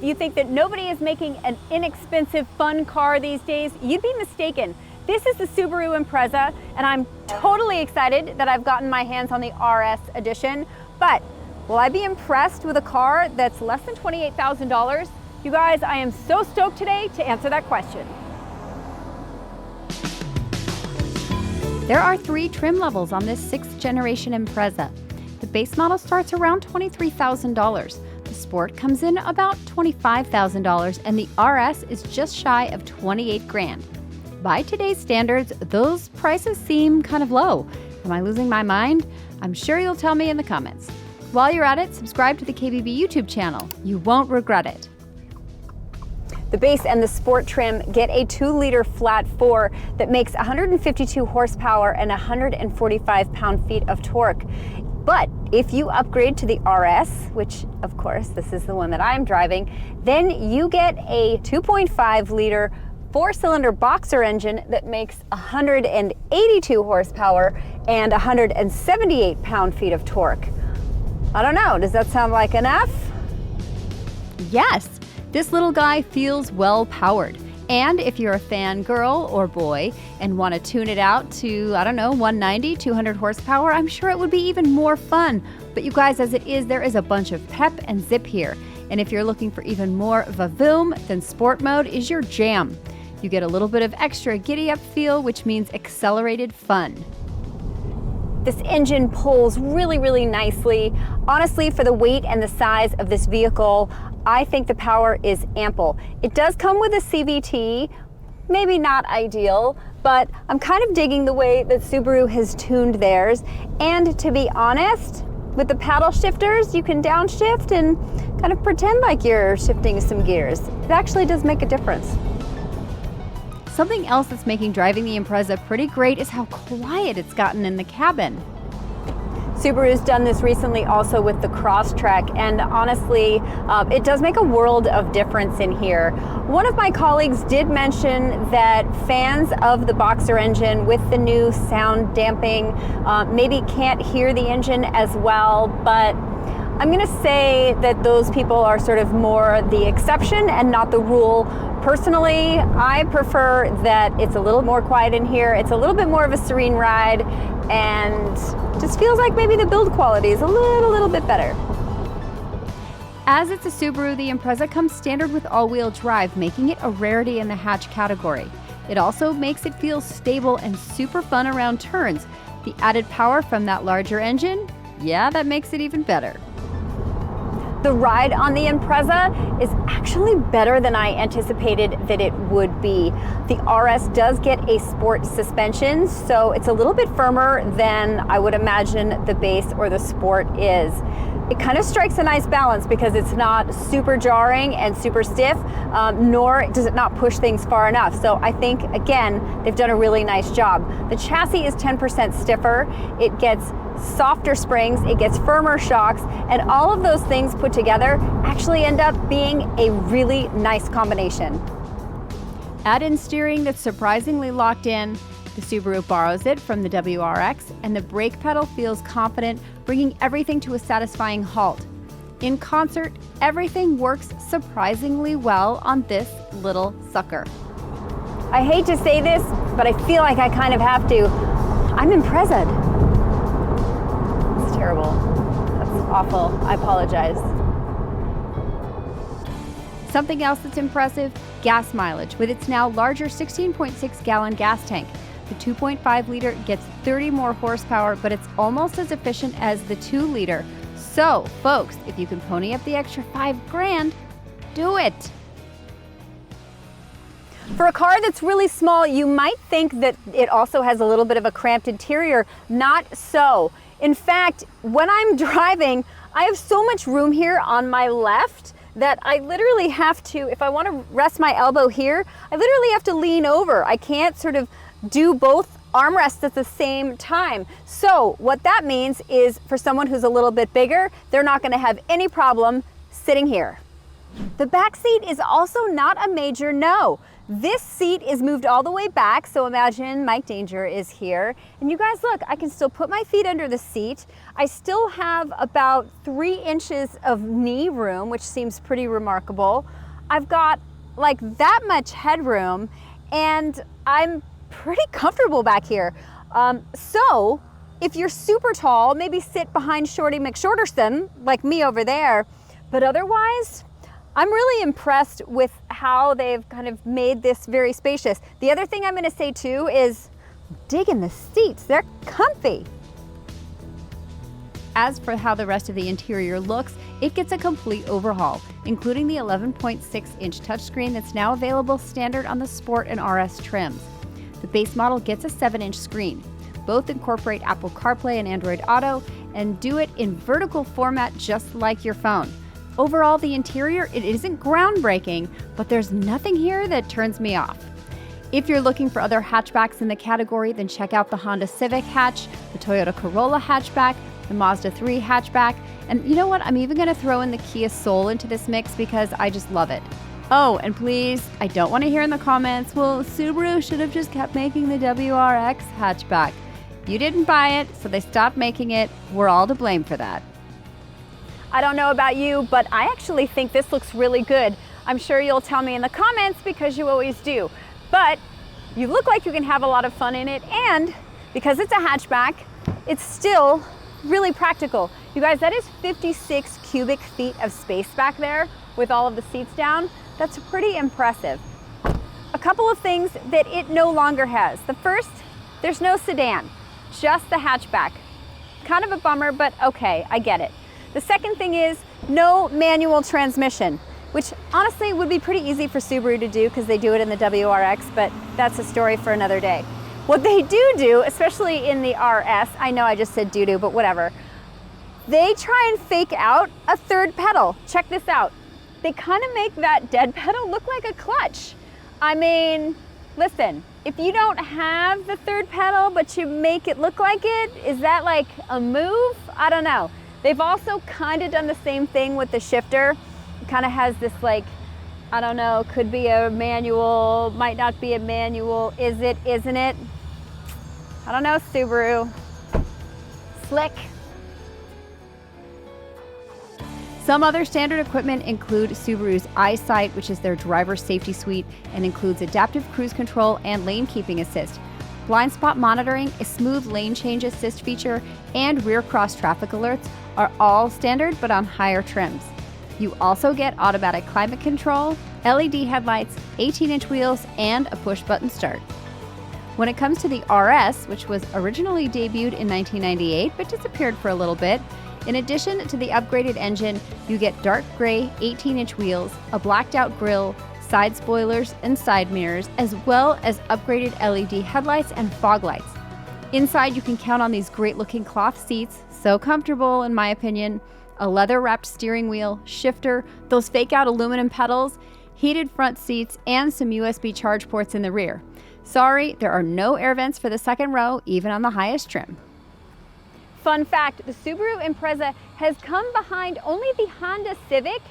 you think that nobody is making an inexpensive, fun car these days, you'd be mistaken. This is the Subaru Impreza, and I'm totally excited that I've gotten my hands on the RS edition. But will I be impressed with a car that's less than $28,000? You guys, I am so stoked today to answer that question. There are 3 trim levels on this 6th generation Impreza. The base model starts around $23,000. The Sport comes in about $25,000, and the RS is just shy of $28,000. By today's standards, those prices seem kind of low. Am I losing my mind? I'm sure you'll tell me in the comments. While you're at it, subscribe to the KBB YouTube channel. You won't regret it. The base and the Sport trim get a 2-liter flat 4 that makes 152 horsepower and 145 pound-feet of torque. But if you upgrade to the RS, which of course this is the one that I'm driving, then you get a 2.5-liter 4-cylinder boxer engine that makes 182 horsepower and 178 pound-feet of torque. I don't know, does that sound like enough? Yes. This little guy feels well powered. And if you're a fan girl or boy and want to tune it out to, 190, 200 horsepower, I'm sure it would be even more fun. But you guys, as it is, there is a bunch of pep and zip here. And if you're looking for even more vavoom, then Sport mode is your jam. You get a little bit of extra giddy up feel, which means accelerated fun. This engine pulls really, really nicely. Honestly, for the weight and the size of this vehicle, I think the power is ample. It does come with a CVT, maybe not ideal, but I'm kind of digging the way that Subaru has tuned theirs. And to be honest, with the paddle shifters, you can downshift and kind of pretend like you're shifting some gears. It actually does make a difference. Something else that's making driving the Impreza pretty great is how quiet it's gotten in the cabin. Subaru's done this recently also with the Crosstrek, and honestly, it does make a world of difference in here. One of my colleagues did mention that fans of the Boxer engine with the new sound damping maybe can't hear the engine as well, but I'm gonna say that those people are sort of more the exception and not the rule. Personally, I prefer that it's a little more quiet in here. It's a little bit more of a serene ride, and just feels like maybe the build quality is a little bit better. As it's a Subaru, the Impreza comes standard with all-wheel drive, making it a rarity in the hatch category. It also makes it feel stable and super fun around turns. The added power from that larger engine, yeah, that makes it even better. The ride on the Impreza is actually better than I anticipated that it would be. The RS does get a Sport suspension, so it's a little bit firmer than I would imagine the base or the Sport is. It kind of strikes a nice balance because it's not super jarring and super stiff, nor does it not push things far enough. So I think, again, they've done a really nice job. The chassis is 10% stiffer. It gets softer springs, it gets firmer shocks, and all of those things put together actually end up being a really nice combination. Add in steering that's surprisingly locked in. The Subaru borrows it from the WRX, and the brake pedal feels confident, bringing everything to a satisfying halt. In concert, everything works surprisingly well on this little sucker. I hate to say this, but I feel like I kind of have to. I'm Impreza'd. It's terrible. That's awful. I apologize. Something else that's impressive, gas mileage with its now larger 16.6-gallon gas tank. The 2.5-liter gets 30 more horsepower, but it's almost as efficient as the 2-liter. So, folks, if you can pony up the extra $5,000, do it. For a car that's really small, you might think that it also has a little bit of a cramped interior. Not so. In fact, when I'm driving, I have so much room here on my left that I literally have to, if I want to rest my elbow here, I literally have to lean over. I can't sort of do both armrests at the same time. So what that means is for someone who's a little bit bigger, they're not going to have any problem sitting here. The back seat is also not a major no. This seat is moved all the way back, so imagine Mike Danger is here. And you guys look, I can still put my feet under the seat. I still have about 3 inches of knee room, which seems pretty remarkable. I've got like that much headroom, and I'm pretty comfortable back here. So if you're super tall, maybe sit behind Shorty McShorterson, like me over there. But otherwise, I'm really impressed with how they've kind of made this very spacious. The other thing I'm gonna say too is digging the seats, they're comfy. As for how the rest of the interior looks, it gets a complete overhaul, including the 11.6-inch touchscreen that's now available standard on the Sport and RS trims. The base model gets a 7-inch screen. Both incorporate Apple CarPlay and Android Auto and do it in vertical format just like your phone. Overall, the interior, it isn't groundbreaking, but there's nothing here that turns me off. If you're looking for other hatchbacks in the category, then check out the Honda Civic hatch, the Toyota Corolla hatchback, the Mazda 3 hatchback, and you know what? I'm even gonna throw in the Kia Soul into this mix because I just love it. Oh, and please, I don't wanna hear in the comments, well, Subaru should have just kept making the WRX hatchback. You didn't buy it, so they stopped making it. We're all to blame for that. I don't know about you, but I actually think this looks really good. I'm sure you'll tell me in the comments because you always do. But you look like you can have a lot of fun in it, and because it's a hatchback, it's still really practical. You guys, that is 56 cubic feet of space back there with all of the seats down. That's pretty impressive. A couple of things that it no longer has. The first, there's no sedan, just the hatchback. Kind of a bummer, but okay, I get it. The second thing is no manual transmission, which honestly would be pretty easy for Subaru to do because they do it in the WRX, but that's a story for another day. What they do, especially in the RS, I know I just said doo-doo, but whatever, they try and fake out a third pedal. Check this out. They kind of make that dead pedal look like a clutch. I mean, listen, if you don't have the third pedal, but you make it look like it, is that like a move? I don't know. They've also kind of done the same thing with the shifter. It kind of has this like, I don't know, could be a manual, might not be a manual, is it, isn't it? I don't know, Subaru. Slick. Some other standard equipment include Subaru's EyeSight, which is their driver safety suite and includes adaptive cruise control and lane keeping assist. Blind spot monitoring, a smooth lane change assist feature, and rear cross traffic alerts are all standard but on higher trims. You also get automatic climate control, LED headlights, 18-inch wheels, and a push-button start. When it comes to the RS, which was originally debuted in 1998 but disappeared for a little bit, in addition to the upgraded engine, you get dark gray 18-inch wheels, a blacked-out grille, side spoilers, and side mirrors, as well as upgraded LED headlights and fog lights. Inside, you can count on these great-looking cloth seats, so comfortable in my opinion, a leather-wrapped steering wheel, shifter, those fake-out aluminum pedals, heated front seats, and some USB charge ports in the rear. Sorry, there are no air vents for the second row, even on the highest trim. Fun fact, the Subaru Impreza has come behind only the Honda Civic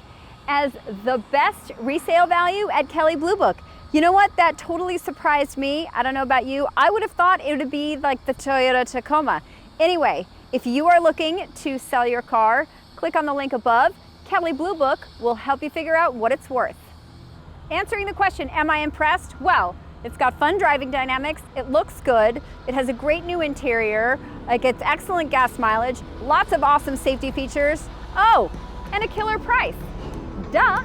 as the best resale value at Kelley Blue Book. You know what? That totally surprised me. I don't know about you. I would have thought it would be like the Toyota Tacoma. Anyway, if you are looking to sell your car, click on the link above. Kelley Blue Book will help you figure out what it's worth. Answering the question, am I impressed? Well, it's got fun driving dynamics, it looks good, it has a great new interior, it gets excellent gas mileage, lots of awesome safety features, oh, and a killer price. Duh!